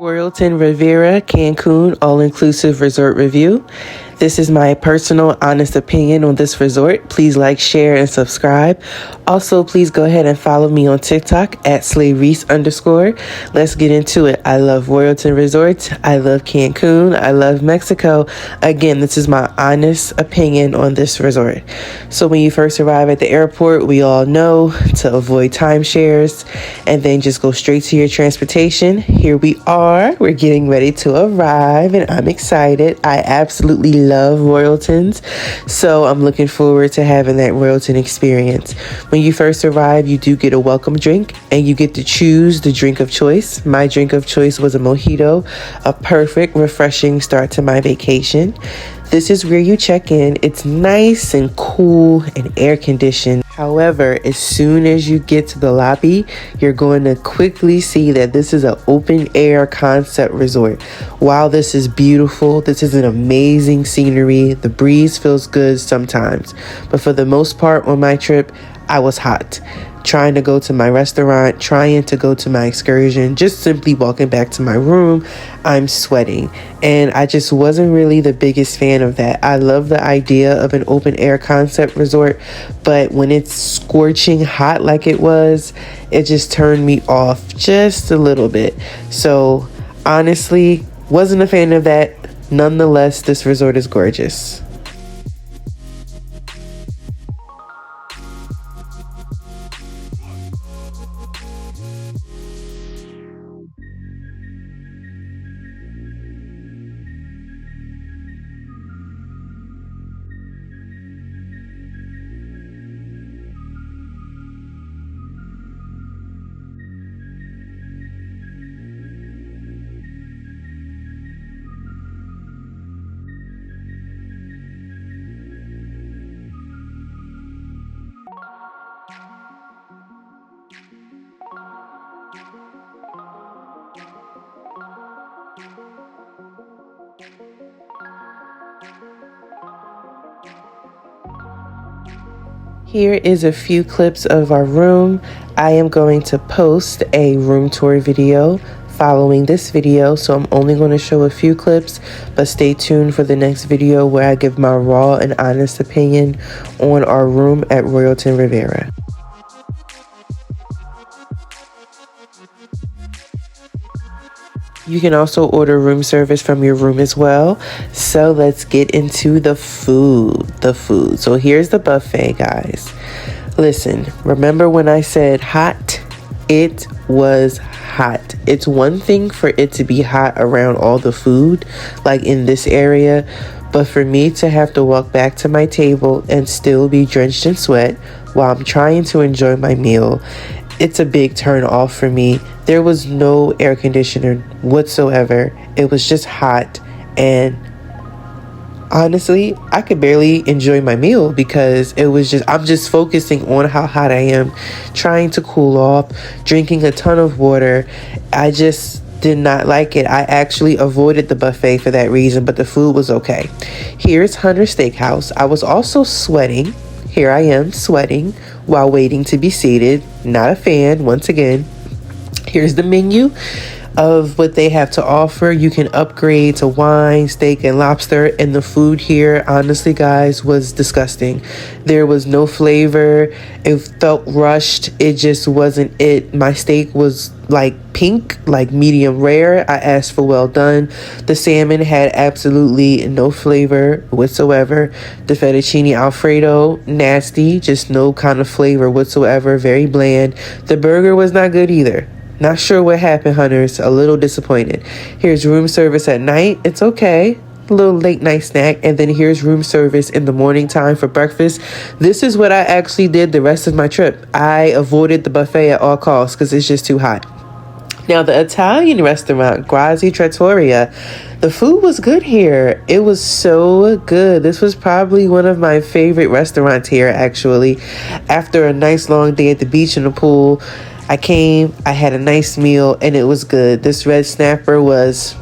Royalton Rivera Cancun all-inclusive resort review. This is my personal honest opinion on this resort. Please like, share, and subscribe. Also, please go ahead and follow me on TikTok at @SlayReese_. Let's get into it. I love Royalton Resorts. I love Cancun. I love Mexico. Again, this is my honest opinion on this resort. So when you first arrive at the airport, we all know to avoid timeshares and then just go straight to your transportation. Here we are. We're getting ready to arrive and I'm excited. I absolutely love Royaltons, so I'm looking forward to having that Royalton experience. When you first arrive, you do get a welcome drink and you get to choose the drink of choice. My drink of choice was a mojito, a perfect, refreshing start to my vacation. This is where you check in. It's nice and cool and air conditioned. However, as soon as you get to the lobby, you're going to quickly see that this is an open air concept resort. While this is beautiful, this is an amazing scenery. The breeze feels good sometimes, but for the most part on my trip, I was hot. Trying to go to my restaurant, trying to go to my excursion, just simply walking back to my room, I'm sweating. And I just wasn't really the biggest fan of that. I love the idea of an open air concept resort, but when it's scorching hot like it was, it just turned me off just a little bit. So honestly, wasn't a fan of that. Nonetheless, this resort is gorgeous. Here is a few clips of our room. I am going to post a room tour video following this video, so I'm only going to show a few clips, but stay tuned for the next video where I give my raw and honest opinion on our room at Royalton Rivera. You can also order room service from your room as well. So let's get into the food. So here's the buffet, guys. Listen, remember when I said hot? It was hot. It's one thing for it to be hot around all the food, like in this area, but for me to have to walk back to my table and still be drenched in sweat while I'm trying to enjoy my meal, it's a big turn off for me. There was no air conditioner whatsoever. It was just hot, and honestly, I could barely enjoy my meal because I'm just focusing on how hot I am, trying to cool off, drinking a ton of water. I just did not like it. I actually avoided the buffet for that reason, but the food was okay. Here's Hunter Steakhouse. I was also sweating. Here I am sweating while waiting to be seated. Not a fan, once again. Here's the menu of what they have to offer. You can upgrade to wine, steak, and lobster, and the food here, honestly guys, was disgusting. There was no flavor. It felt rushed. It just wasn't it. My steak was like pink, like medium rare. I asked for well done. The salmon had absolutely no flavor whatsoever. The fettuccine alfredo, nasty, just no kind of flavor whatsoever, very bland. The burger was not good either. Not sure what happened, Hunters. A little disappointed. Here's room service at night. It's okay. A little late night snack. And then here's room service in the morning time for breakfast. This is what I actually did the rest of my trip. I avoided the buffet at all costs because it's just too hot. Now, the Italian restaurant, Grazie Trattoria, the food was good here. It was so good. This was probably one of my favorite restaurants here, actually. After a nice long day at the beach and the pool, I came, I had a nice meal, and it was good. This red snapper was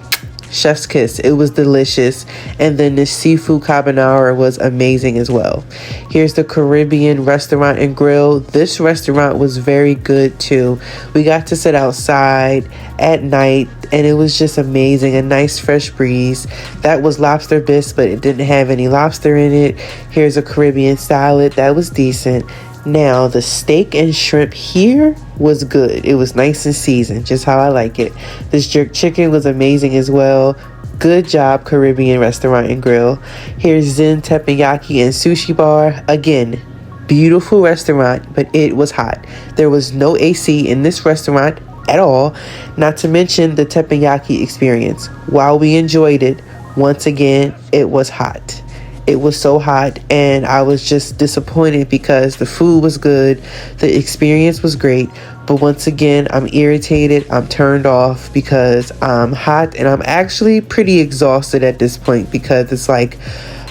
chef's kiss. It was delicious. And then the seafood carbonara was amazing as well. Here's the Caribbean restaurant and grill. This restaurant was very good too. We got to sit outside at night and it was just amazing. A nice fresh breeze. That was lobster bisque, but it didn't have any lobster in it. Here's a Caribbean salad. That was decent. Now, the steak and shrimp here was good. It was nice and seasoned, just how I like it. This jerk chicken was amazing as well. Good job, Caribbean restaurant and grill. Here's Zen Teppanyaki and Sushi Bar. Again, beautiful restaurant, but it was hot. There was no AC in this restaurant at all, not to mention the teppanyaki experience. While we enjoyed it, once again, it was hot. It was so hot and I was just disappointed because the food was good, the experience was great, but once again, I'm irritated, I'm turned off because I'm hot and I'm actually pretty exhausted at this point because it's like,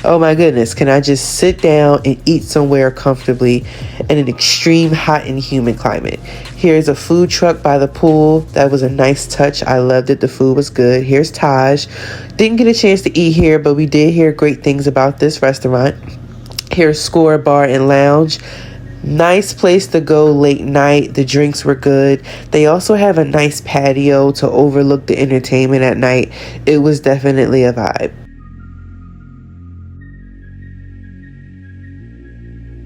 oh my goodness, can I just sit down and eat somewhere comfortably in an extreme hot and humid climate? Here's a food truck by the pool. That was a nice touch. I loved it. The food was good. Here's Taj. Didn't get a chance to eat here, but we did hear great things about this restaurant. Here's Score Bar and Lounge. Nice place to go late night. The drinks were good. They also have a nice patio to overlook the entertainment at night. It was definitely a vibe.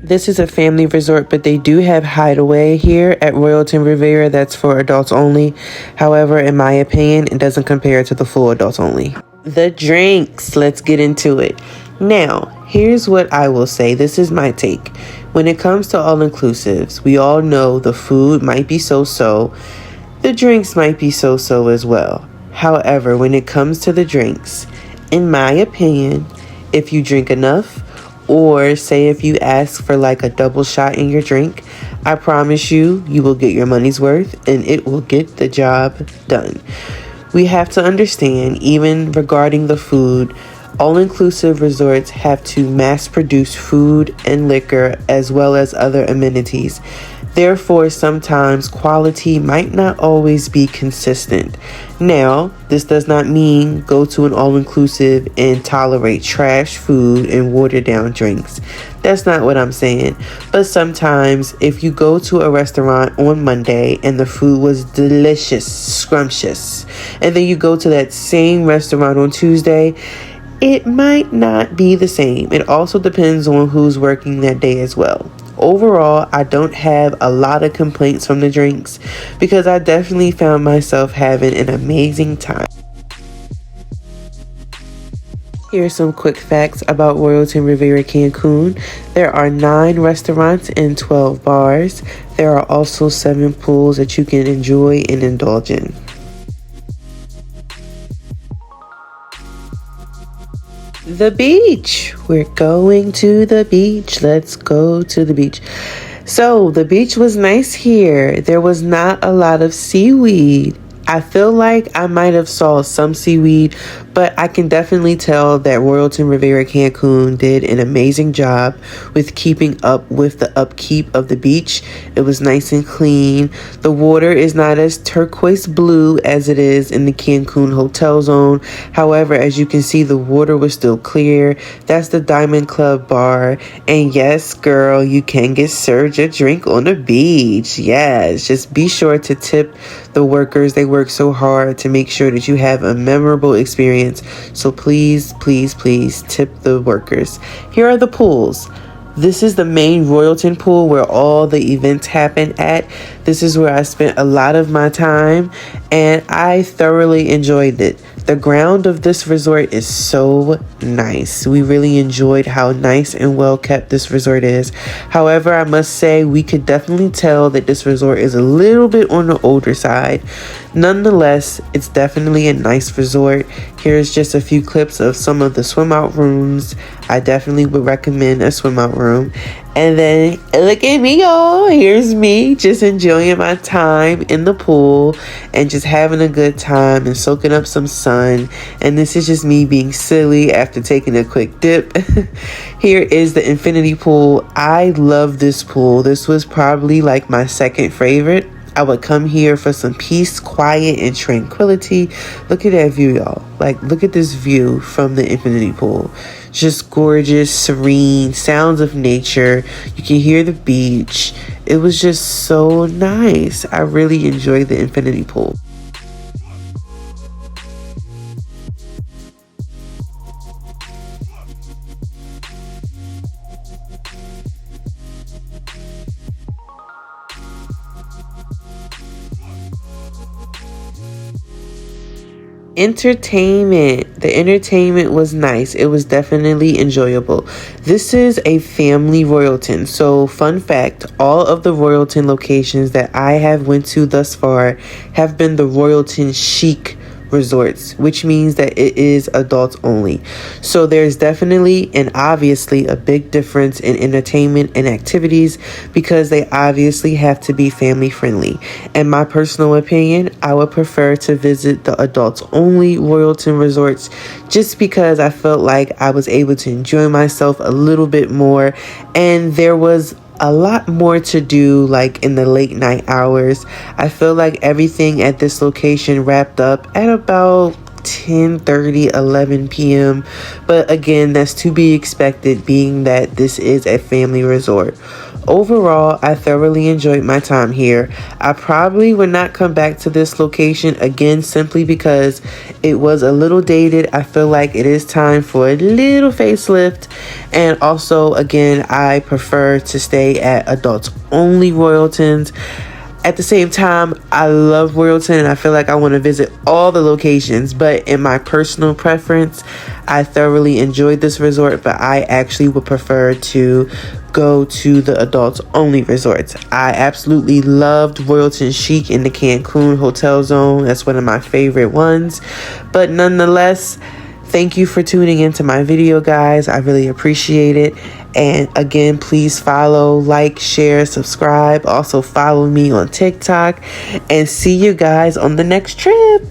This is a family resort, but they do have Hideaway here at Royalton Rivera. That's for adults only. However, in my opinion, it doesn't compare to the full adults only. The drinks, let's get into it. Now, here's what I will say. This is my take. When it comes to all-inclusives, we all know the food might be so-so. The drinks might be so-so as well. However, when it comes to the drinks, in my opinion, if you drink enough, or say if you ask for like a double shot in your drink, I promise you, you will get your money's worth and it will get the job done. We have to understand, even regarding the food, all-inclusive resorts have to mass produce food and liquor as well as other amenities. Therefore, sometimes quality might not always be consistent. Now, this does not mean go to an all-inclusive and tolerate trash food and watered-down drinks. That's not what I'm saying. But sometimes, if you go to a restaurant on Monday and the food was delicious, scrumptious, and then you go to that same restaurant on Tuesday, it might not be the same. It also depends on who's working that day as well. Overall, I don't have a lot of complaints from the drinks because I definitely found myself having an amazing time. Here's some quick facts about Royalton Rivera Cancun. There are 9 restaurants and 12 bars. There are also 7 pools that you can enjoy and indulge in. The beach. We're going to the beach. Let's go to the beach. So the beach was nice here. There was not a lot of seaweed. I feel like I might have saw some seaweed, but I can definitely tell that Royalton Rivera Cancun did an amazing job with keeping up with the upkeep of the beach. It was nice and clean. The water is not as turquoise blue as it is in the Cancun Hotel Zone. However, as you can see, the water was still clear. That's the Diamond Club bar. And yes, girl, you can get served your drink on the beach. Yes, just be sure to tip the workers. They work so hard to make sure that you have a memorable experience. So please, please, please tip the workers. Here are the pools. This is the main Royalton pool where all the events happen at. This is where I spent a lot of my time and I thoroughly enjoyed it. The ground of this resort is so nice. We really enjoyed how nice and well kept this resort is. However, I must say we could definitely tell that this resort is a little bit on the older side. Nonetheless, it's definitely a nice resort. Here's just a few clips of some of the swim out rooms. I definitely would recommend a swim out room. And then look at me, y'all. Here's me just enjoying my time in the pool and just having a good time and soaking up some sun. And this is just me being silly after taking a quick dip. Here is the infinity pool. I love this pool. This was probably like my second favorite. I would come here for some peace, quiet, and tranquility. Look at that view, y'all. Like, look at this view from the infinity pool. Just gorgeous, serene, sounds of nature. You can hear the beach. It was just so nice. I really enjoyed the infinity pool. Entertainment. The entertainment was nice. It was definitely enjoyable. This is a family Royalton. So fun fact, all of the Royalton locations that I have went to thus far have been the Royalton Chic resorts, which means that it is adults only. So there's definitely and obviously a big difference in entertainment and activities because they obviously have to be family friendly. In my personal opinion, I would prefer to visit the adults only Royalton resorts just because I felt like I was able to enjoy myself a little bit more, and there was a lot more to do, like in the late night hours. I feel like everything at this location wrapped up at about 10:30, 11 p.m. But again, that's to be expected being that this is a family resort. Overall, I thoroughly enjoyed my time here. I probably would not come back to this location again simply because it was a little dated. I feel like it is time for a little facelift. And also, again, I prefer to stay at adults only Royaltons. At the same time, I love Royalton and I feel like I want to visit all the locations, but in my personal preference, I thoroughly enjoyed this resort, but I actually would prefer to go to the adults only resorts. I absolutely loved Royalton Chic in the Cancun hotel zone. That's one of my favorite ones. But nonetheless, thank you for tuning into my video, guys. I really appreciate it. And again, please follow, like, share, subscribe. Also follow me on TikTok, and see you guys on the next trip.